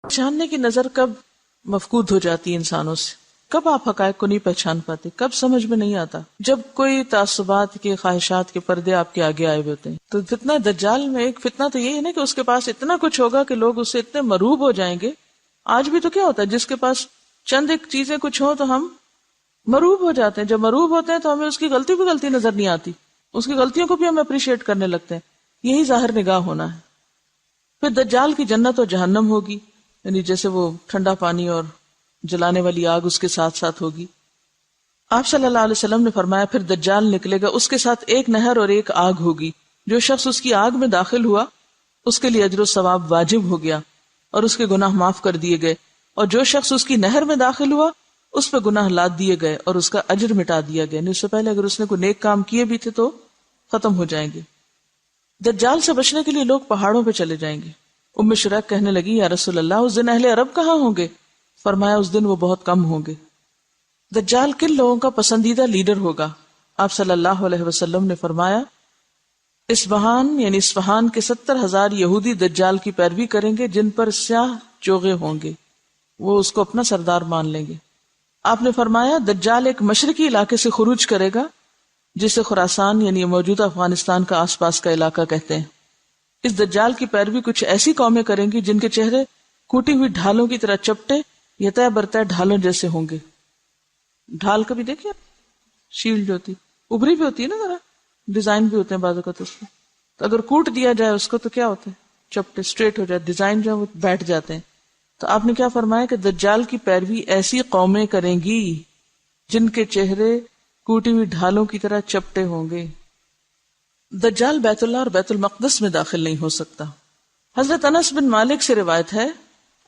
پہچاننے کی نظر کب مفقود ہو جاتی ہے انسانوں سے؟ کب آپ حقائق کو نہیں پہچان پاتے؟ کب سمجھ میں نہیں آتا؟ جب کوئی تعصبات کے، خواہشات کے پردے آپ کے آگے آئے ہوتے ہیں. تو فتنہ دجال میں ایک فتنہ تو یہ ہے نا کہ اس کے پاس اتنا کچھ ہوگا کہ لوگ اس سے اتنے مروب ہو جائیں گے. آج بھی تو کیا ہوتا ہے، جس کے پاس چند ایک چیزیں کچھ ہوں تو ہم مروب ہو جاتے ہیں. جب مروب ہوتے ہیں تو ہمیں اس کی غلطی بھی غلطی نظر نہیں آتی، اس کی غلطیوں کو بھی ہم اپریشیٹ کرنے لگتے ہیں. یہی ظاہر نگاہ ہونا ہے. پھر دجال کی جنت اور جہنم ہوگی، یعنی جیسے وہ ٹھنڈا پانی اور جلانے والی آگ اس کے ساتھ ساتھ ہوگی. آپ صلی اللہ علیہ وسلم نے فرمایا پھر دجال نکلے گا، اس کے ساتھ ایک نہر اور ایک آگ ہوگی. جو شخص اس کی آگ میں داخل ہوا اس کے لیے اجر و ثواب واجب ہو گیا اور اس کے گناہ معاف کر دیے گئے، اور جو شخص اس کی نہر میں داخل ہوا اس پہ گناہ لاد دیے گئے اور اس کا اجر مٹا دیا گیا. نہیں، اس سے پہلے اگر اس نے کوئی نیک کام کیے بھی تھے تو ختم ہو جائیں گے. دجال سے بچنے کے لیے لوگ پہاڑوں پہ چلے جائیں گے. ام شریک کہنے لگی یا رسول اللہ اس دن اہل عرب کہاں ہوں گے؟ فرمایا اس دن وہ بہت کم ہوں گے. دجال کن لوگوں کا پسندیدہ لیڈر ہوگا؟ آپ صلی اللہ علیہ وسلم نے فرمایا اصفہان یعنی اصفہان کے 70,000 یہودی دجال کی پیروی کریں گے جن پر سیاہ چوغے ہوں گے، وہ اس کو اپنا سردار مان لیں گے. آپ نے فرمایا دجال ایک مشرقی علاقے سے خروج کرے گا جسے خراسان یعنی موجودہ افغانستان کا آس پاس کا علاقہ کہتے ہیں. اس دجال کی پیروی کچھ ایسی قومیں کریں گی جن کے چہرے کوٹی ہوئی ڈھالوں کی طرح چپٹے یا طے برطے ڈھالوں جیسے ہوں گے. ڈھال کبھی دیکھیے، شیلڈ ہوتی ابری بھی ہوتی ہے نا، ذرا ڈیزائن بھی ہوتے ہیں بعض اوقات اس میں، تو اگر کوٹ دیا جائے اس کو تو کیا ہوتا ہے، چپٹے اسٹریٹ ہو جائے، ڈیزائن جو ہے وہ بیٹھ جاتے ہیں. تو آپ نے کیا فرمایا کہ دجال کی پیروی ایسی قومیں کریں گی جن کے چہرے کوٹی ہوئی ڈھالوں کی طرح چپٹے ہوں گے. دجال بیت اللہ اور بیت المقدس میں داخل نہیں ہو سکتا. حضرت انس بن مالک سے روایت ہے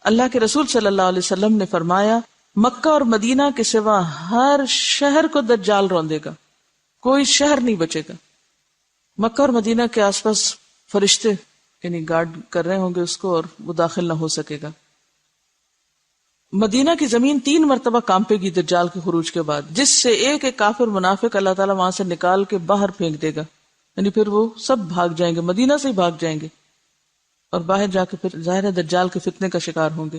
اللہ کے رسول صلی اللہ علیہ وسلم نے فرمایا مکہ اور مدینہ کے سوا ہر شہر کو دجال روندے گا، کوئی شہر نہیں بچے گا. مکہ اور مدینہ کے آس پاس فرشتے یعنی گارڈ کر رہے ہوں گے اس کو اور وہ داخل نہ ہو سکے گا. مدینہ کی زمین 3 مرتبہ کانپے گی دجال کے خروج کے بعد، جس سے ایک ایک کافر منافق اللہ تعالیٰ وہاں سے نکال کے باہر پھینک دے گا. یعنی پھر وہ سب بھاگ جائیں گے، مدینہ سے ہی بھاگ جائیں گے اور باہر جا کے پھر ظاہر دجال کے فتنے کا شکار ہوں گے.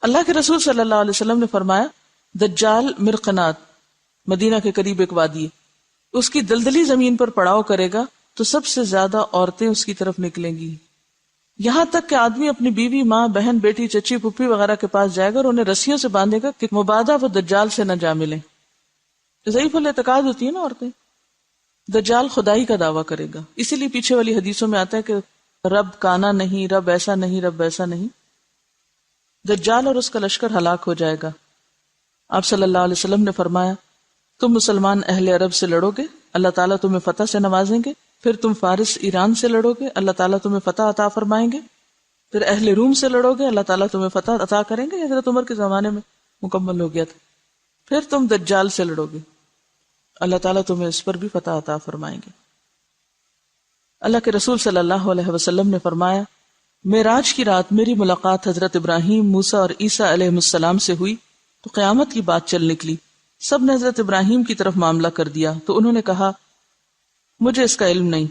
اللہ کے رسول صلی اللہ علیہ وسلم نے فرمایا دجال مرقنات مدینہ کے قریب ایک وادی ہے، اس کی دلدلی زمین پر پڑاؤ کرے گا تو سب سے زیادہ عورتیں اس کی طرف نکلیں گی، یہاں تک کہ آدمی اپنی بیوی، ماں، بہن، بیٹی، چچی، پھپھی وغیرہ کے پاس جائے گا اور انہیں رسیوں سے باندھے گا کہ مبادا وہ دجال سے نہ جا ملیں. ضعیف الاعتقاد ہوتی ہے نا عورتیں. دجال خدائی کا دعویٰ کرے گا، اسی لیے پیچھے والی حدیثوں میں آتا ہے کہ رب کانا نہیں، رب ایسا نہیں، رب ایسا نہیں. دجال اور اس کا لشکر ہلاک ہو جائے گا. آپ صلی اللہ علیہ وسلم نے فرمایا تم مسلمان اہل عرب سے لڑو گے، اللہ تعالیٰ تمہیں فتح سے نوازیں گے. پھر تم فارس ایران سے لڑو گے، اللہ تعالیٰ تمہیں فتح عطا فرمائیں گے. پھر اہل روم سے لڑو گے، اللہ تعالیٰ تمہیں فتح عطا کریں گے. حضرت عمر کے زمانے میں مکمل ہو گیا تھا. پھر تم دجال سے لڑو گے، اللہ تعالیٰ تمہیں اس پر بھی فتح عطا فرمائیں گے. اللہ کے رسول صلی اللہ علیہ وسلم نے فرمایا معراج کی رات میری ملاقات حضرت ابراہیم، موسیٰ اور عیسیٰ علیہ السلام سے ہوئی تو قیامت کی بات چل نکلی. سب نے حضرت ابراہیم کی طرف معاملہ کر دیا تو انہوں نے کہا مجھے اس کا علم نہیں.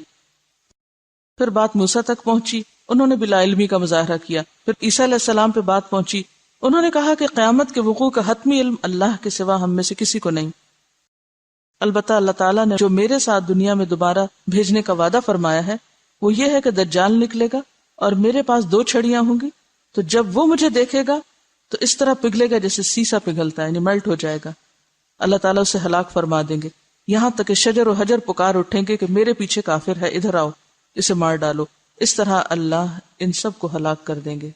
پھر بات موسیٰ تک پہنچی، انہوں نے بلا علمی کا مظاہرہ کیا. پھر عیسیٰ علیہ السلام پہ بات پہنچی، انہوں نے کہا کہ قیامت کے وقوع کا حتمی علم اللہ کے سوا ہم میں سے کسی کو نہیں. البتہ اللہ تعالیٰ نے جو میرے ساتھ دنیا میں دوبارہ بھیجنے کا وعدہ فرمایا ہے وہ یہ ہے کہ دجال نکلے گا اور میرے پاس 2 چھڑیاں ہوں گی، تو جب وہ مجھے دیکھے گا تو اس طرح پگھلے گا جیسے سیسا پگھلتا ہے، یعنی میلٹ ہو جائے گا. اللہ تعالیٰ اسے ہلاک فرما دیں گے، یہاں تک کہ شجر و حجر پکار اٹھیں گے کہ میرے پیچھے کافر ہے، ادھر آؤ، اسے مار ڈالو. اس طرح اللہ ان سب کو ہلاک کر دیں گے.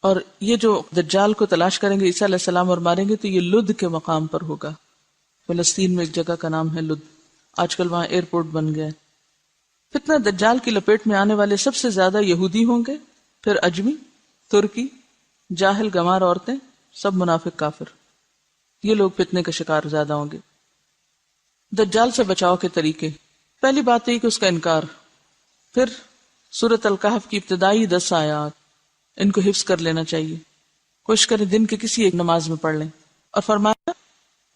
اور یہ جو دجال کو تلاش کریں گے عیسیٰ علیہ السلام اور ماریں گے تو یہ لد کے مقام پر ہوگا. فلسطین میں ایک جگہ کا نام ہے لد، آج کل وہاں ایئرپورٹ بن گیا ہے. فتنہ دجال کی لپیٹ میں آنے والے سب سے زیادہ یہودی ہوں گے، پھر اجمی، ترکی، جاہل گمار عورتیں، سب منافق کافر. یہ لوگ فتنے کا شکار زیادہ ہوں گے. دجال سے بچاؤ کے طریقے، پہلی بات یہ کہ اس کا انکار. پھر سورۃ الکہف کی ابتدائی 10 آیات ان کو حفظ کر لینا چاہیے، کوشش کریں دن کے کسی ایک نماز میں پڑھ لیں. اور فرمایا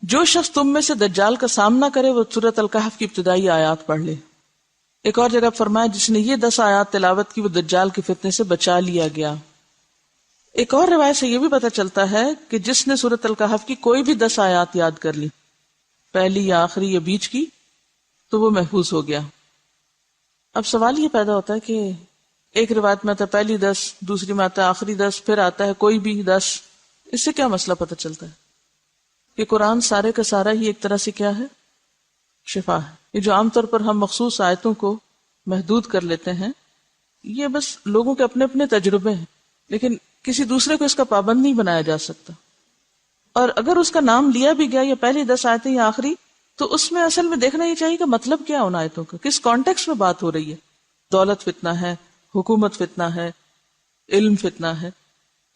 جو شخص تم میں سے دجال کا سامنا کرے وہ سورۃ الکہف کی ابتدائی آیات پڑھ لے. ایک اور جگہ فرمایا جس نے یہ 10 آیات تلاوت کی وہ دجال کے فتنے سے بچا لیا گیا. ایک اور روایت سے یہ بھی پتہ چلتا ہے کہ جس نے سورۃ الکہف کی کوئی بھی 10 آیات یاد کر لی، پہلی یا آخری یا بیچ کی، تو وہ محفوظ ہو گیا۔ اب سوال یہ پیدا ہوتا ہے کہ ایک روایت میں آتا ہے پہلی 10، دوسری میں آتا ہے آخری 10، پھر آتا ہے کوئی بھی 10، اس سے کیا مسئلہ پتہ چلتا ہے؟ کہ قرآن سارے کا سارا ہی ایک طرح سے کیا ہے؟ شفا ہے۔ یہ جو عام طور پر ہم مخصوص آیتوں کو محدود کر لیتے ہیں، یہ بس لوگوں کے اپنے اپنے تجربے ہیں، لیکن کسی دوسرے کو اس کا پابند نہیں بنایا جا سکتا۔ اور اگر اس کا نام لیا بھی گیا یا پہلی 10 آیتیں یا آخری، تو اس میں اصل میں دیکھنا یہ چاہیے کہ مطلب کیا ان آیتوں کا، کس کانٹیکس میں بات ہو رہی ہے۔ دولت فتنہ ہے، حکومت فتنہ ہے، علم فتنہ ہے،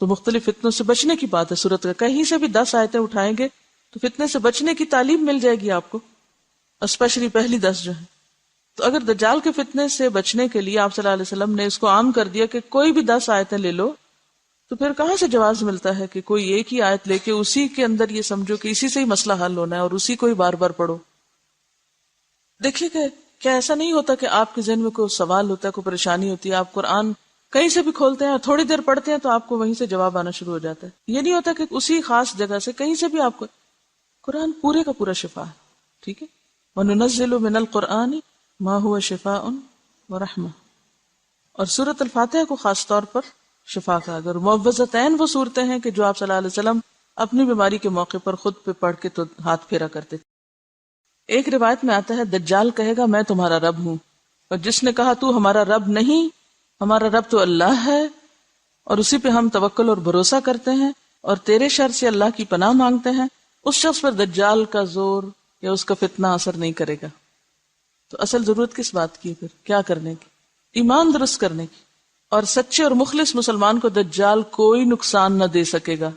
تو مختلف فتنوں سے بچنے کی بات ہے سورت کا۔ کہیں سے بھی 10 آیتیں اٹھائیں گے تو فتنے سے بچنے کی تعلیم مل جائے گی آپ کو، اسپیشلی پہلی 10 جو ہے۔ تو اگر دجال کے فتنے سے بچنے کے لیے آپ صلی اللہ علیہ وسلم نے اس کو عام کر دیا کہ کوئی بھی 10 آیتیں لے لو، تو پھر کہاں سے جواز ملتا ہے کہ کوئی ایک ہی آیت لے کے اسی کے اندر یہ سمجھو کہ اسی سے ہی مسئلہ حل ہونا ہے اور اسی کو ہی بار بار پڑھو۔ دیکھیے کہ کیا ایسا نہیں ہوتا کہ آپ کے ذہن میں کوئی سوال ہوتا ہے، کوئی پریشانی ہوتی ہے، آپ قرآن کہیں سے بھی کھولتے ہیں اور تھوڑی دیر پڑھتے ہیں تو آپ کو وہیں سے جواب آنا شروع ہو جاتا ہے۔ یہ نہیں ہوتا کہ اسی خاص جگہ سے کہیں سے بھی آپ کو، قرآن پورے کا پورا شفا ہے، ٹھیک ہے۔ وَنُنَزِّلُ مِنَ الْقُرْآنِ مَا هُوَ شِفَاءٌ وَرَحْمَةٌ، اور سورۃ الفاتحہ کو خاص طور پر شفا کا، اگر معوذتین وہ صورتیں ہیں کہ جو آپ صلی اللہ علیہ وسلم اپنی بیماری کے موقع پر خود پہ پڑھ کے تو ہاتھ پھیرا کرتے تھے۔ ایک روایت میں آتا ہے دجال کہے گا میں تمہارا رب ہوں، اور جس نے کہا تو ہمارا رب نہیں، ہمارا رب تو اللہ ہے اور اسی پہ ہم توکل اور بھروسہ کرتے ہیں اور تیرے شر سے اللہ کی پناہ مانگتے ہیں، اس شخص پر دجال کا زور یا اس کا فتنہ اثر نہیں کرے گا۔ تو اصل ضرورت کس بات کی ہے پھر؟ کیا کرنے کی؟ ایمان درست کرنے کی، اور سچے اور مخلص مسلمان کو دجال کوئی نقصان نہ دے سکے گا۔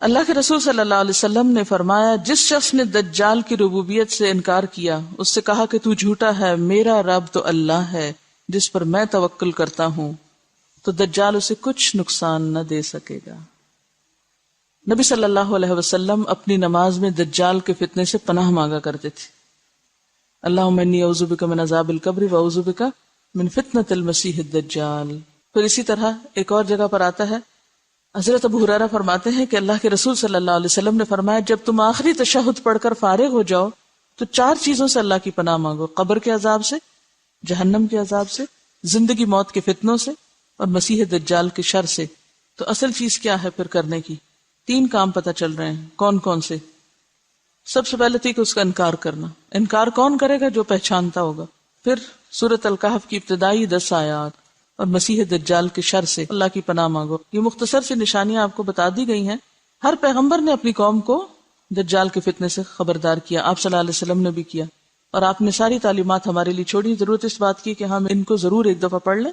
اللہ کے رسول صلی اللہ علیہ وسلم نے فرمایا جس شخص نے دجال کی ربوبیت سے انکار کیا، اس سے کہا کہ تو جھوٹا ہے، میرا رب تو اللہ ہے جس پر میں توکل کرتا ہوں، تو دجال اسے کچھ نقصان نہ دے سکے گا۔ نبی صلی اللہ علیہ وسلم اپنی نماز میں دجال کے فتنے سے پناہ مانگا کرتے تھے، اللہم انی اعوذ بک من عذاب القبر واعوذ بک من فتنۃ المسیح الدجال۔ پھر اسی طرح ایک اور جگہ پر آتا ہے، حضرت ابو ہریرہ فرماتے ہیں کہ اللہ کے رسول صلی اللہ علیہ وسلم نے فرمایا جب تم آخری تشہد پڑھ کر فارغ ہو جاؤ تو 4 چیزوں سے اللہ کی پناہ مانگو، قبر کے عذاب سے، جہنم کے عذاب سے، زندگی موت کے فتنوں سے، اور مسیح دجال کے شر سے۔ تو اصل چیز کیا ہے پھر کرنے کی؟ 3 کام پتہ چل رہے ہیں، کون کون سے؟ سب سے پہلے تھی کہ اس کا انکار کرنا۔ انکار کون کرے گا؟ جو پہچانتا ہوگا۔ پھر سورۃ الکہف کی ابتدائی 10 آیات اور مسیح دجال کے شر سے اللہ کی پناہ مانگو۔ یہ مختصر سی نشانیاں آپ کو بتا دی گئی ہیں۔ ہر پیغمبر نے اپنی قوم کو دجال کے فتنے سے خبردار کیا، آپ صلی اللہ علیہ وسلم نے بھی کیا، اور آپ نے ساری تعلیمات ہمارے لیے چھوڑی۔ ضرورت اس بات کی کہ ہم ان کو ضرور ایک دفعہ پڑھ لیں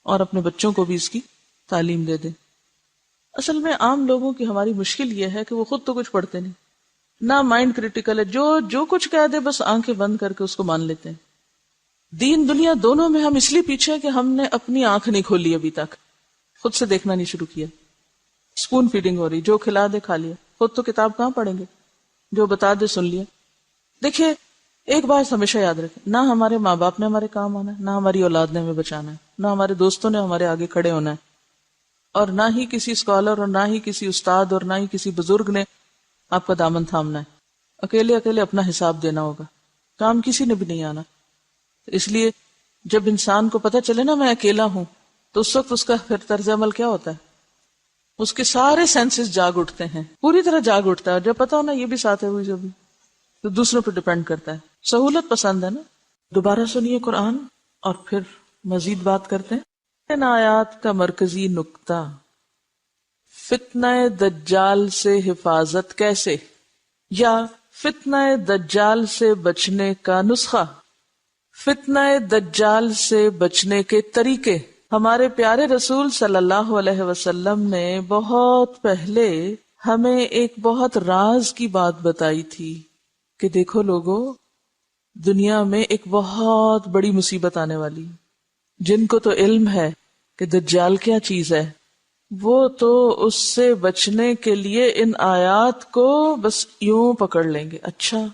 اور اپنے بچوں کو بھی اس کی تعلیم دے دیں۔ اصل میں عام لوگوں کی ہماری مشکل یہ ہے کہ وہ خود تو کچھ پڑھتے نہیں، نہ مائنڈ کریٹیکل ہے، جو کچھ کہہ دے بس آنکھیں بند کر کے اس کو مان لیتے ہیں۔ دین دنیا دونوں میں ہم اس لیے پیچھے کہ ہم نے اپنی آنکھ نہیں کھولی ابھی تک، خود سے دیکھنا نہیں شروع کیا۔ اسپون فیڈنگ ہو رہی، جو کھلا دے کھا لیا، خود تو کتاب کہاں پڑھیں گے، جو بتا دے سن لیا۔ دیکھیے ایک بات ہمیشہ یاد رکھیں، نہ ہمارے ماں باپ نے ہمارے کام آنا ہے، نہ ہماری اولاد نے ہمیں بچانا ہے، نہ ہمارے دوستوں نے ہمارے آگے کھڑے ہونا ہے، اور نہ ہی کسی اسکالر اور نہ ہی کسی استاد اور نہ ہی کسی بزرگ نے آپ کا دامن تھامنا ہے۔ اکیلے اپنا حساب دینا ہوگا، کام کسی نے بھی نہیں آنا۔ اس لیے جب انسان کو پتہ چلے نا میں اکیلا ہوں، تو اس وقت اس کا پھر طرز عمل کیا ہوتا ہے؟ اس کے سارے سینسز جاگ اٹھتے ہیں، پوری طرح جاگ اٹھتا ہے، اور جب پتا ہونا یہ بھی ساتھ ہے ہوئی جو بھی، تو دوسروں پہ ڈیپینڈ کرتا ہے۔ سہولت پسند ہے نا۔ دوبارہ سنیے قرآن اور پھر مزید بات کرتے ہیں۔ ان آیات کا مرکزی نقطہ، فتنہ دجال سے حفاظت کیسے، یا فتنہ دجال سے بچنے کا نسخہ، فتنہ دجال سے بچنے کے طریقے۔ ہمارے پیارے رسول صلی اللہ علیہ وسلم نے بہت پہلے ہمیں ایک بہت راز کی بات بتائی تھی کہ دیکھو لوگو، دنیا میں ایک بہت بڑی مصیبت آنے والی، جن کو تو علم ہے کہ دجال کیا چیز ہے، وہ تو اس سے بچنے کے لیے ان آیات کو بس یوں پکڑ لیں گے۔ اچھا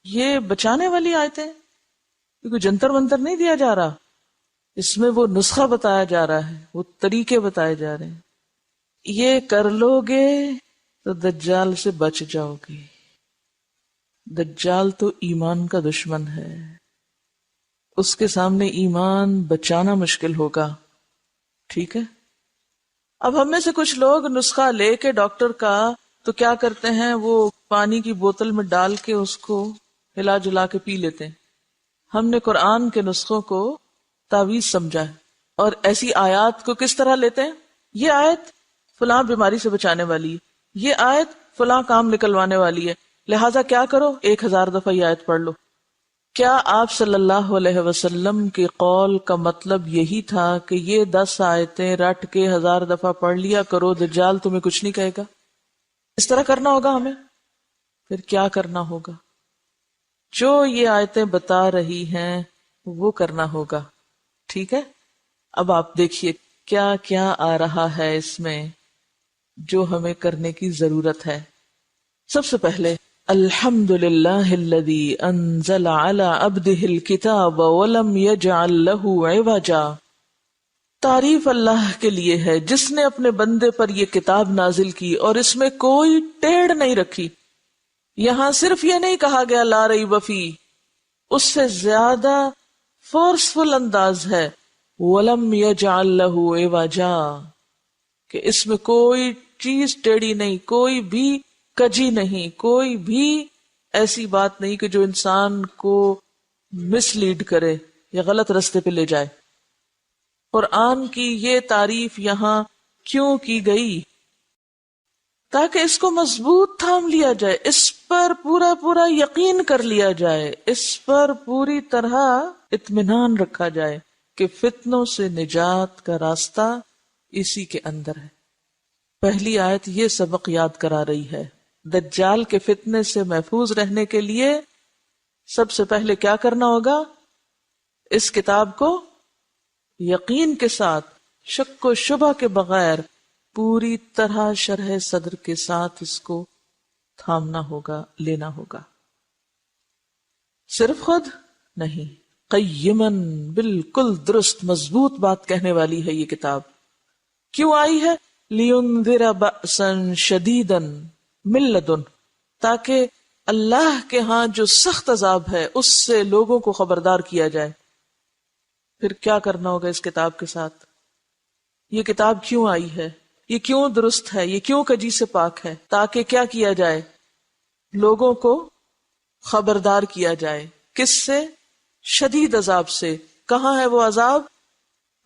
یہ بچانے والی آیتیں، کیونکہ جنتر منتر نہیں دیا جا رہا، اس میں وہ نسخہ بتایا جا رہا ہے، وہ طریقے بتائے جا رہے ہیں۔ یہ کر لو گے تو دجال سے بچ جاؤ گے. دجال تو ایمان کا دشمن ہے، اس کے سامنے ایمان بچانا مشکل ہوگا. ٹھیک ہے. اب ہم میں سے کچھ لوگ نسخہ لے کے ڈاکٹر کا تو کیا کرتے ہیں، وہ پانی کی بوتل میں ڈال کے اس کو ہلا جلا کے پی لیتے ہیں. ہم نے قرآن کے نسخوں کو تعویذ سمجھا ہے. اور ایسی آیات کو کس طرح لیتے ہیں، یہ آیت فلاں بیماری سے بچانے والی ہے، یہ آیت فلاں کام نکلوانے والی ہے، لہٰذا کیا کرو 1000 دفعہ یہ آیت پڑھ لو. کیا آپ صلی اللہ علیہ وسلم کے قول کا مطلب یہی تھا کہ یہ 10 آیتیں رٹ کے 1000 دفعہ پڑھ لیا کرو، دجال تمہیں کچھ نہیں کہے گا؟ اس طرح کرنا ہوگا ہمیں. پھر کیا کرنا ہوگا؟ جو یہ آیتیں بتا رہی ہیں وہ کرنا ہوگا. ٹھیک ہے. اب آپ دیکھیے کیا کیا آ رہا ہے اس میں جو ہمیں کرنے کی ضرورت ہے. سب سے پہلے الحمد للہ الذی انزل علی عبدہ الکتاب ولم یجعل لہ عوجا. تعریف اللہ کے لیے ہے جس نے اپنے بندے پر یہ کتاب نازل کی اور اس میں کوئی ٹیڑھ نہیں رکھی. یہاں صرف یہ نہیں کہا گیا لا ریب فیہ، اس سے زیادہ فورسفل انداز ہے وَلَمْ يَجْعَلْ لَهُ عِوَجًا، کہ اس میں کوئی چیز ٹیڑھی نہیں، کوئی بھی کجی نہیں، کوئی بھی ایسی بات نہیں کہ جو انسان کو مس لیڈ کرے یا غلط رستے پہ لے جائے. قرآن کی یہ تعریف یہاں کیوں کی گئی؟ تاکہ اس کو مضبوط تھام لیا جائے، اس پر پورا پورا یقین کر لیا جائے، اس پر پوری طرح اطمینان رکھا جائے کہ فتنوں سے نجات کا راستہ اسی کے اندر ہے. پہلی آیت یہ سبق یاد کرا رہی ہے. دجال کے فتنے سے محفوظ رہنے کے لیے سب سے پہلے کیا کرنا ہوگا؟ اس کتاب کو یقین کے ساتھ، شک و شبہ کے بغیر، پوری طرح شرح صدر کے ساتھ اس کو تھامنا ہوگا، لینا ہوگا. صرف خود نہیں، قیمن، بالکل درست مضبوط بات کہنے والی ہے یہ کتاب. کیوں آئی ہے؟ لِيُنذِرَ بَأْسًا شَدِيدًا مِن لَدُنْ، تاکہ اللہ کے ہاں جو سخت عذاب ہے اس سے لوگوں کو خبردار کیا جائے. پھر کیا کرنا ہوگا اس کتاب کے ساتھ؟ یہ کتاب کیوں آئی ہے؟ یہ کیوں درست ہے؟ یہ کیوں کجی سے پاک ہے؟ تاکہ کیا کیا جائے؟ لوگوں کو خبردار کیا جائے. کس سے؟ شدید عذاب سے. کہاں ہے وہ عذاب؟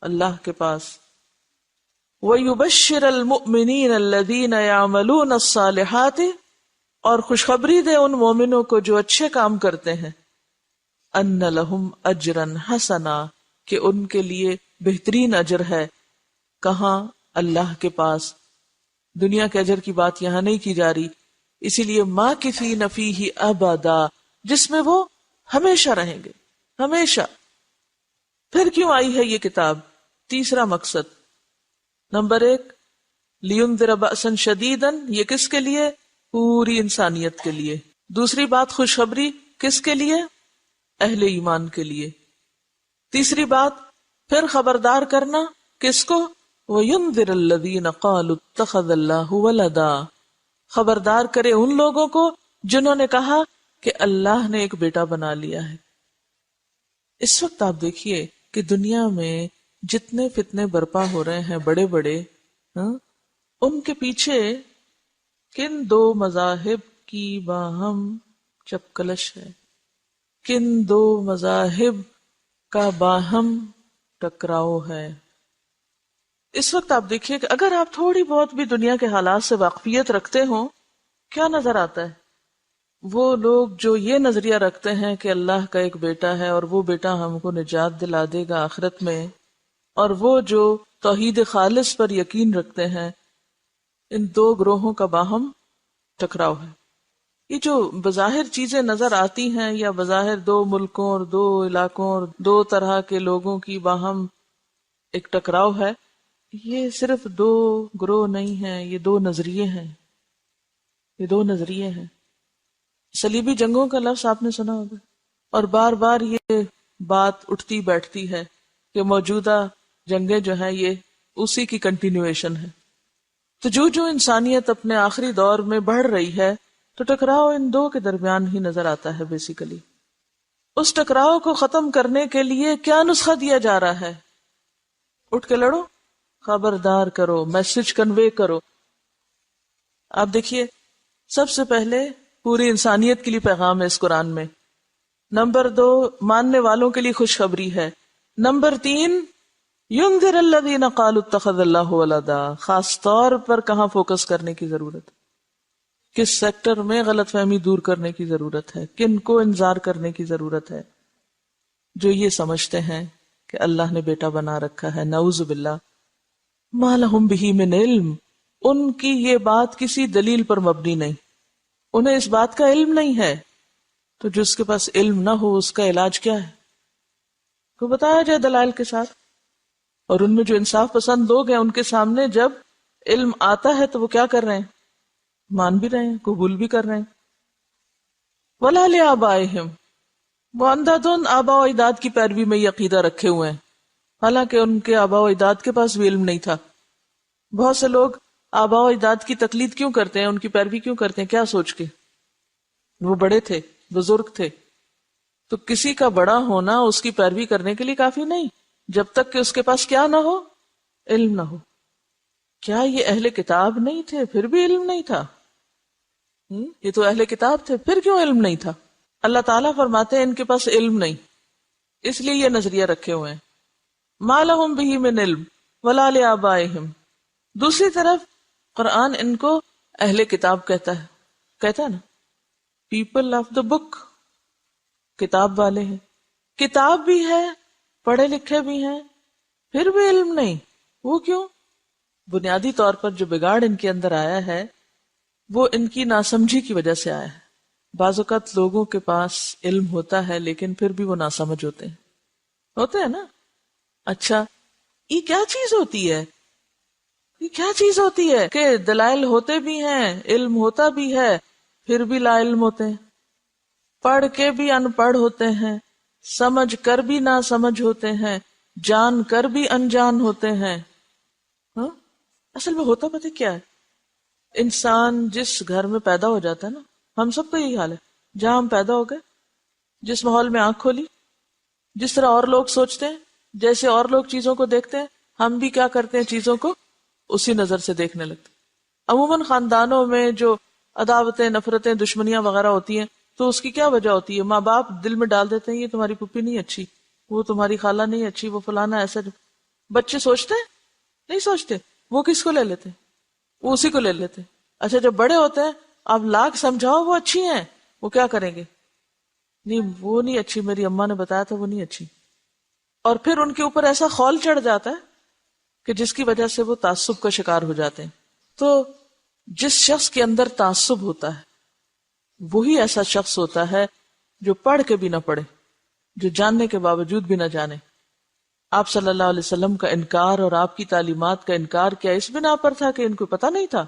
اللہ کے پاس. وَيُبَشِّرَ الْمُؤْمِنِينَ الَّذِينَ يَعْمَلُونَ الصَّالِحَاتِ، اور خوشخبری دے ان مومنوں کو جو اچھے کام کرتے ہیں، أَنَّ لَهُمْ أَجْرًا حَسَنًا، کہ ان کے لیے بہترین اجر ہے. کہاں؟ اللہ کے پاس. دنیا کے اجر کی بات یہاں نہیں کی جا رہی، اسی لیے مَاكِثِينَ فِيهِ أَبَدًا، جس میں وہ ہمیشہ رہیں گے، ہمیشہ. پھر کیوں آئی ہے یہ کتاب؟ تیسرا مقصد. نمبر 1، لِيُنذِرَ بَأْسًا شَدِيدًا، یہ کس کے لیے؟ پوری انسانیت کے لیے. دوسری بات خوشخبری کس کے لیے؟ اہل ایمان کے لیے. تیسری بات پھر خبردار کرنا کس کو؟ وَيُنذِرَ الَّذِينَ قَالُوا اتَّخَذَ اللَّهُ وَلَدًا، خبردار کرے ان لوگوں کو جنہوں نے کہا کہ اللہ نے ایک بیٹا بنا لیا ہے. اس وقت آپ دیکھیے کہ دنیا میں جتنے فتنے برپا ہو رہے ہیں بڑے بڑے، ان کے پیچھے کن دو مذاہب کی باہم چپکلش ہے، کن دو مذاہب کا باہم ٹکراؤ ہے. اس وقت آپ دیکھیے کہ اگر آپ تھوڑی بہت بھی دنیا کے حالات سے واقفیت رکھتے ہوں، کیا نظر آتا ہے؟ وہ لوگ جو یہ نظریہ رکھتے ہیں کہ اللہ کا ایک بیٹا ہے اور وہ بیٹا ہم کو نجات دلا دے گا آخرت میں، اور وہ جو توحید خالص پر یقین رکھتے ہیں، ان دو گروہوں کا باہم ٹکراؤ ہے. یہ جو بظاہر چیزیں نظر آتی ہیں، یا بظاہر دو ملکوں اور دو علاقوں اور دو طرح کے لوگوں کی باہم ایک ٹکراؤ ہے، یہ صرف دو گروہ نہیں ہیں، یہ دو نظریے ہیں. یہ دو نظریے ہیں. صلیبی جنگوں کا لفظ آپ نے سنا ہوگا، اور بار بار یہ بات اٹھتی بیٹھتی ہے کہ موجودہ جنگیں جو ہیں یہ اسی کی کنٹینیویشن ہے. تو جو انسانیت اپنے آخری دور میں بڑھ رہی ہے تو ٹکراؤ ان دو کے درمیان ہی نظر آتا ہے بیسیکلی. اس ٹکراؤ کو ختم کرنے کے لیے کیا نسخہ دیا جا رہا ہے؟ اٹھ کے لڑو، خبردار کرو، میسج کنوے کرو. آپ دیکھیے، سب سے پہلے پوری انسانیت کے لیے پیغام ہے اس قرآن میں. نمبر 2، ماننے والوں کے لیے خوشخبری ہے. نمبر 3، ينذر الذين قالوا اتخذ الله ولدا. خاص طور پر کہاں فوکس کرنے کی ضرورت ہے، کس سیکٹر میں غلط فہمی دور کرنے کی ضرورت ہے، کن کو انذار کرنے کی ضرورت ہے؟ جو یہ سمجھتے ہیں کہ اللہ نے بیٹا بنا رکھا ہے، نعوذ باللہ، ما لہم بہ من علم، ان کی یہ بات کسی دلیل پر مبنی نہیں، انہیں اس بات کا علم نہیں ہے. تو جس کے پاس علم نہ ہو اس کا علاج کیا ہے؟ کو بتایا جائے دلائل کے ساتھ. اور ان میں جو انصاف پسند لوگ ہیں ان کے سامنے جب علم آتا ہے تو وہ کیا کر رہے ہیں؟ مان بھی رہے ہیں، قبول بھی کر رہے ہیں. وَلَا لِآبَائِهِمْ، وہ اندھا دھند آبا و اجداد کی پیروی میں یہ عقیدہ رکھے ہوئے ہیں، حالانکہ ان کے آبا و اجداد کے پاس بھی علم نہیں تھا. بہت سے لوگ آبا و اجداد کی تقلید کیوں کرتے ہیں، ان کی پیروی کیوں کرتے ہیں؟ کیا سوچ کے؟ وہ بڑے تھے، بزرگ تھے. تو کسی کا بڑا ہونا اس کی پیروی کرنے کے لیے کافی نہیں جب تک کہ اس کے پاس کیا نہ ہو، علم نہ ہو. کیا یہ اہل کتاب نہیں تھے پھر بھی علم نہیں تھا؟ یہ تو اہل کتاب تھے، پھر کیوں علم نہیں تھا؟ اللہ تعالیٰ فرماتے ہیں ان کے پاس علم نہیں، اس لیے یہ نظریہ رکھے ہوئے ہیں. ما لہم بہ من علم ولا لآبائہم. دوسری طرف قرآن ان کو اہل کتاب کہتا ہے نا، پیپل آف دا بک، کتاب والے ہیں، کتاب بھی ہے، پڑھے لکھے بھی ہیں، پھر بھی علم نہیں. وہ کیوں؟ بنیادی طور پر جو بگاڑ ان کے اندر آیا ہے وہ ان کی ناسمجھی کی وجہ سے آیا ہے. بعض اوقات لوگوں کے پاس علم ہوتا ہے لیکن پھر بھی وہ ناسمجھ ہوتے ہیں نا. اچھا، یہ کیا چیز ہوتی ہے؟ یہ کیا چیز ہوتی ہے کہ دلائل ہوتے بھی ہیں، علم ہوتا بھی ہے، پھر بھی لا علم ہوتے ہیں، پڑھ کے بھی ان پڑھ ہوتے ہیں، سمجھ کر بھی نہ سمجھ ہوتے ہیں، جان کر بھی انجان ہوتے ہیں. ہاں، اصل میں ہوتا پتہ کیا ہے؟ انسان جس گھر میں پیدا ہو جاتا ہے نا، ہم سب کا یہی حال ہے، جہاں ہم پیدا ہو گئے، جس ماحول میں آنکھ کھولی، جس طرح اور لوگ سوچتے ہیں، جیسے اور لوگ چیزوں کو دیکھتے ہیں، ہم بھی کیا کرتے ہیں، چیزوں کو اسی نظر سے دیکھنے لگتے. عموماً خاندانوں میں جو عداوتیں، نفرتیں، دشمنیاں وغیرہ ہوتی ہیں تو اس کی کیا وجہ ہوتی ہے؟ ماں باپ دل میں ڈال دیتے ہیں یہ تمہاری پھپھی نہیں اچھی، وہ تمہاری خالہ نہیں اچھی، وہ فلانا ایسا. بچے سوچتے ہیں؟ نہیں سوچتے. وہ کس کو لے لیتے؟ وہ اسی کو لے لیتے. اچھا، جب بڑے ہوتے ہیں آپ لاکھ سمجھاؤ وہ اچھی ہیں، وہ کیا کریں گے؟ نہیں، وہ نہیں اچھی، میری اماں نے بتایا تھا وہ نہیں اچھی. اور پھر ان کے اوپر ایسا خول چڑھ جاتا ہے کہ جس کی وجہ سے وہ تعصب کا شکار ہو جاتے ہیں. تو جس شخص کے اندر تعصب ہوتا ہے وہی ایسا شخص ہوتا ہے جو پڑھ کے بھی نہ پڑھے، جو جاننے کے باوجود بھی نہ جانے. آپ صلی اللہ علیہ وسلم کا انکار اور آپ کی تعلیمات کا انکار کیا اس بنا پر تھا کہ ان کو پتہ نہیں تھا؟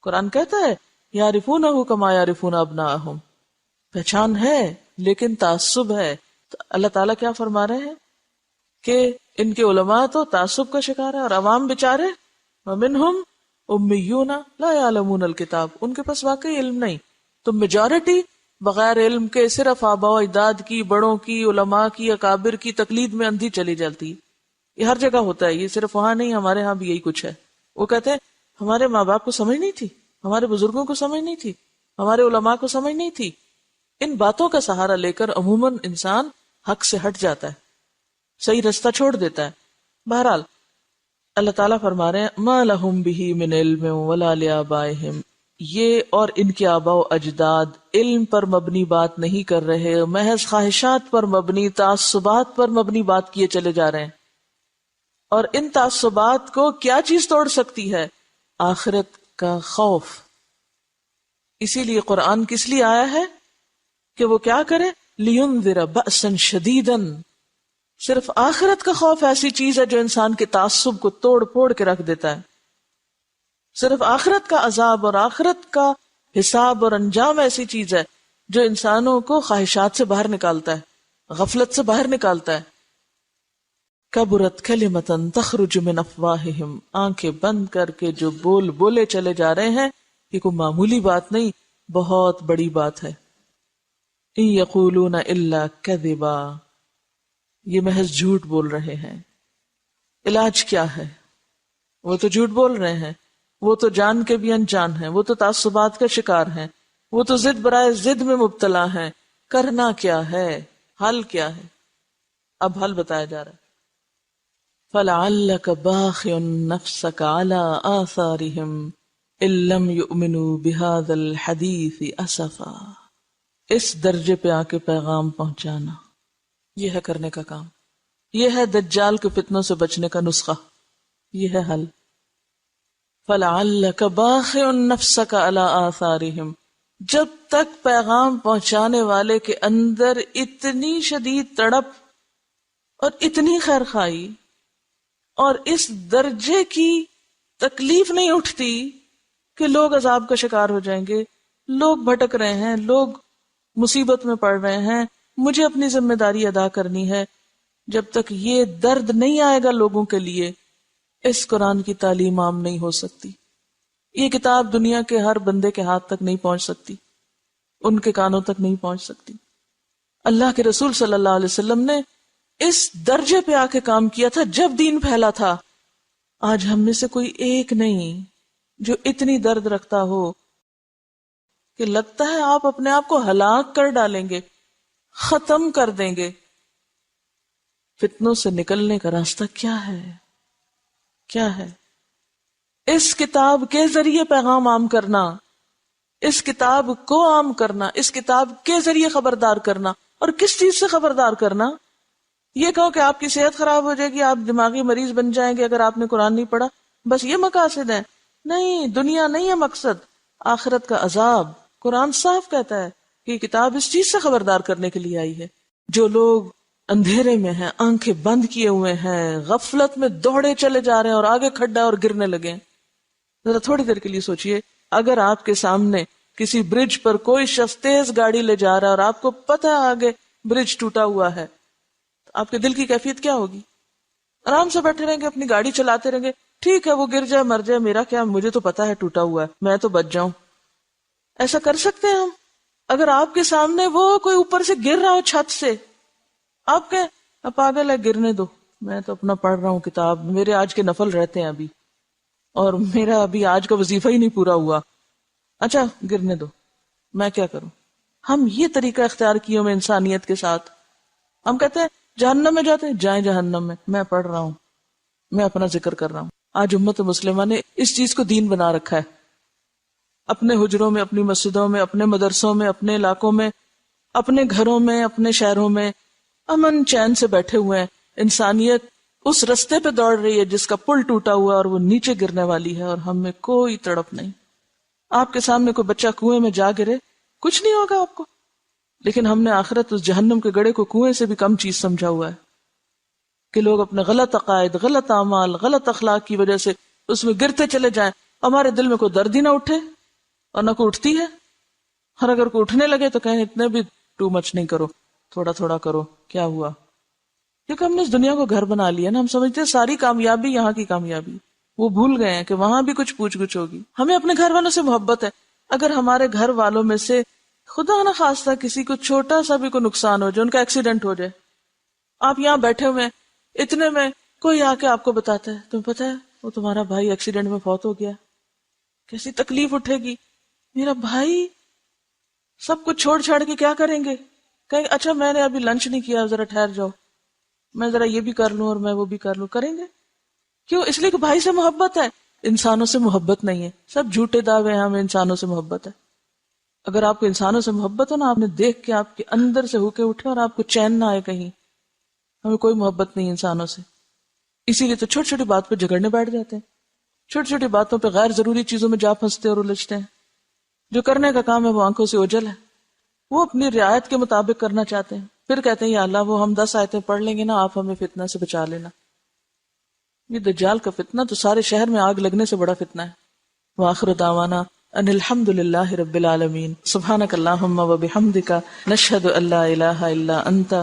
قرآن کہتا ہے یعرفونہ کما یعرفون ابناءہم، پہچان ہے لیکن تعصب ہے. تو اللہ تعالیٰ کیا فرما رہے ہیں کہ ان کے علماء تو تعصب کا شکار ہے اور عوام بیچارے ومنہم امیون لا یعلمون الکتاب، ان کے پاس واقعی علم نہیں. تو میجورٹی بغیر علم کے صرف آباء و اجداد کی، بڑوں کی، علماء کی، اکابر کی تقلید میں اندھی چلی جاتی ہے. یہ ہر جگہ ہوتا ہے، یہ صرف وہاں نہیں، ہمارے ہاں بھی یہی کچھ ہے. وہ کہتے ہیں ہمارے ماں باپ کو سمجھ نہیں تھی، ہمارے بزرگوں کو سمجھ نہیں تھی، ہمارے علماء کو سمجھ نہیں تھی. ان باتوں کا سہارا لے کر عموماً انسان حق سے ہٹ جاتا ہے، صحیح رستہ چھوڑ دیتا ہے. بہرحال اللہ تعالیٰ فرما رہے ہیں ما لہم بہ من علم ولا لآبائہم، یہ اور ان کے آباء و اجداد علم پر مبنی بات نہیں کر رہے، محض خواہشات پر مبنی، تعصبات پر مبنی بات کیے چلے جا رہے ہیں. اور ان تعصبات کو کیا چیز توڑ سکتی ہے؟ آخرت کا خوف. اسی لیے قرآن کس لیے آیا ہے کہ وہ کیا کرے؟ لِيُنذِرَ بَأْسًا شَدِيدًا. صرف آخرت کا خوف ایسی چیز ہے جو انسان کے تعصب کو توڑ پھوڑ کے رکھ دیتا ہے. صرف آخرت کا عذاب اور آخرت کا حساب اور انجام ایسی چیز ہے جو انسانوں کو خواہشات سے باہر نکالتا ہے، غفلت سے باہر نکالتا ہے. کبرت کلمۃ تخرج من افواہہم، آنکھیں بند کر کے جو بول بولے چلے جا رہے ہیں، یہ کوئی معمولی بات نہیں، بہت بڑی بات ہے. ان یقولون الا کذبا، یہ محض جھوٹ بول رہے ہیں. علاج کیا ہے؟ وہ تو جھوٹ بول رہے ہیں، وہ تو جان کے بھی انجان ہیں، وہ تو تعصبات کا شکار ہیں، وہ تو ضد برائے ضد میں مبتلا ہیں. کرنا کیا ہے؟ حل کیا ہے؟ اب حل بتایا جا رہا ہے. فَلَعَلَّكَ بَاخِعٌ نَفْسَكَ عَلَىٰ آثَارِهِمْ إِن لَّمْ يُؤْمِنُوا بِهَٰذَا الْحَدِيثِ أَسَفًا. اس درجے پہ آ کے پیغام پہنچانا، یہ ہے کرنے کا کام، یہ ہے دجال کے فتنوں سے بچنے کا نسخہ، یہ ہے حل. فَلَعَلَّكَ بَاخِعٌ نَفْسَكَ عَلَىٰ آثَارِهِمْ، جب تک پیغام پہنچانے والے کے اندر اتنی شدید تڑپ اور اتنی خیرخواہی اور اس درجے کی تکلیف نہیں اٹھتی کہ لوگ عذاب کا شکار ہو جائیں گے، لوگ بھٹک رہے ہیں، لوگ مصیبت میں پڑ رہے ہیں، مجھے اپنی ذمہ داری ادا کرنی ہے، جب تک یہ درد نہیں آئے گا لوگوں کے لیے، اس قرآن کی تعلیم عام نہیں ہو سکتی. یہ کتاب دنیا کے ہر بندے کے ہاتھ تک نہیں پہنچ سکتی، ان کے کانوں تک نہیں پہنچ سکتی. اللہ کے رسول صلی اللہ علیہ وسلم نے اس درجے پہ آ کے کام کیا تھا جب دین پھیلا تھا. آج ہم میں سے کوئی ایک نہیں جو اتنی درد رکھتا ہو کہ لگتا ہے آپ اپنے آپ کو ہلاک کر ڈالیں گے، ختم کر دیں گے. فتنوں سے نکلنے کا راستہ کیا ہے؟ کیا ہے؟ اس کتاب کے ذریعے پیغام عام کرنا، اس کتاب کو عام کرنا، اس کتاب کے ذریعے خبردار کرنا. اور کس چیز سے خبردار کرنا؟ یہ کہو کہ آپ کی صحت خراب ہو جائے گی، آپ دماغی مریض بن جائیں گے اگر آپ نے قرآن نہیں پڑھا، بس یہ مقاصد ہیں؟ نہیں، دنیا نہیں ہے مقصد، آخرت کا عذاب. قرآن صاف کہتا ہے کہ یہ کتاب اس چیز سے خبردار کرنے کے لیے آئی ہے. جو لوگ اندھیرے میں ہیں، آنکھیں بند کیے ہوئے ہیں، غفلت میں دوڑے چلے جا رہے ہیں اور آگے کھڈا اور گرنے لگے ہیں. ذرا تھوڑی دیر کے لیے سوچئے، اگر آپ کے سامنے کسی برج پر کوئی شخص تیز گاڑی لے جا رہا ہے اور آپ کو پتہ ہے آگے برج ٹوٹا ہوا ہے، تو آپ کے دل کی کیفیت کیا ہوگی؟ آرام سے بیٹھے رہیں گے، اپنی گاڑی چلاتے رہیں گے، ٹھیک ہے وہ گر جائے مر جائے، میرا کیا، مجھے تو پتا ہے ٹوٹا ہوا ہے، میں تو بچ جاؤں. ایسا کر سکتے ہیں ہم؟ اگر آپ کے سامنے وہ کوئی اوپر سے گر رہا ہو چھت سے، آپ کہیں پاگل ہے گرنے دو، میں تو اپنا پڑھ رہا ہوں کتاب، میرے آج کے نفل رہتے ہیں ابھی، اور میرا ابھی آج کا وظیفہ ہی نہیں پورا ہوا، اچھا گرنے دو، میں کیا کروں؟ ہم یہ طریقہ اختیار کیے ہوئے انسانیت کے ساتھ. ہم کہتے ہیں جہنم میں جاتے ہیں، جائیں جہنم میں پڑھ رہا ہوں، میں اپنا ذکر کر رہا ہوں. آج امت مسلمہ نے اس چیز کو دین بنا رکھا ہے. اپنے حجروں میں، اپنی مسجدوں میں، اپنے مدرسوں میں، اپنے علاقوں میں، اپنے گھروں میں، اپنے شہروں میں امن چین سے بیٹھے ہوئے ہیں. انسانیت اس رستے پہ دوڑ رہی ہے جس کا پل ٹوٹا ہوا ہے اور وہ نیچے گرنے والی ہے، اور ہم میں کوئی تڑپ نہیں. آپ کے سامنے کوئی بچہ کنویں میں جا گرے، کچھ نہیں ہوگا آپ کو، لیکن ہم نے آخرت اس جہنم کے گڑھے کو کنویں سے بھی کم چیز سمجھا ہوا ہے کہ لوگ اپنے غلط عقائد، غلط اعمال، غلط اخلاق کی وجہ سے اس میں گرتے چلے جائیں. ہمارے دل میں کوئی درد ہی نہ اٹھے اور نہ کوئی اٹھتی ہے، اور اگر کوئی اٹھنے لگے تو کہیں اتنے بھی ٹو مچ نہیں کرو، تھوڑا تھوڑا کرو، کیا ہوا؟ کیونکہ ہم نے اس دنیا کو گھر بنا لیا نا. ہم سمجھتے ہیں ساری کامیابی یہاں کی کامیابی، وہ بھول گئے ہیں کہ وہاں بھی کچھ پوچھ گچھ ہوگی. ہمیں اپنے گھر والوں سے محبت ہے. اگر ہمارے گھر والوں میں سے خدا نہ خواستہ کسی کو چھوٹا سا بھی کوئی نقصان ہو جائے، ان کا ایکسیڈنٹ ہو جائے، آپ یہاں بیٹھے ہوئے اتنے میں کوئی آ کے آپ کو بتاتا ہے تمہیں پتا ہے وہ تمہارا بھائی ایکسیڈنٹ میں فوت ہو گیا، کیسی تکلیف اٹھے گی. میرا بھائی، سب کچھ چھوڑ چھاڑ کے کیا کریں گے؟ کہیں اچھا میں نے ابھی لنچ نہیں کیا، ذرا ٹھہر جاؤ، میں ذرا یہ بھی کر لوں اور میں وہ بھی کر لوں. کریں گے کیوں؟ اس لیے کہ بھائی سے محبت ہے، انسانوں سے محبت نہیں ہے. سب جھوٹے دعوے ہیں ہمیں انسانوں سے محبت ہے. اگر آپ کو انسانوں سے محبت ہو نا، آپ نے دیکھ کے آپ کے اندر سے ہوکے اٹھے اور آپ کو چین نہ آئے کہیں. ہمیں کوئی محبت نہیں انسانوں سے، اسی لیے تو چھوٹی چھوٹی بات پہ جھگڑنے بیٹھ جاتے ہیں، چھوٹی چھوٹی باتوں پہ غیر ضروری چیزوں میں جا پھنستے اور الجھتے ہیں. جو کرنے کا کام ہے وہ آنکھوں سے اوجھل ہے، وہ اپنی رعایت کے مطابق کرنا چاہتے ہیں، پھر کہتے ہیں یا اللہ وہ ہم 10 آیتیں پڑھ لیں گے نا، آپ ہمیں فتنہ سے بچا لینا. یہ دجال کا فتنہ تو سارے شہر میں آگ لگنے سے بڑا فتنہ ہے. وآخر دعوانا ان الحمد للہ رب العالمین. سبحانک اللہم و بحمدک، نشہد ان لا الہ الا انت،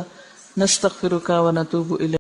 نستغفرک و نتوب الیک.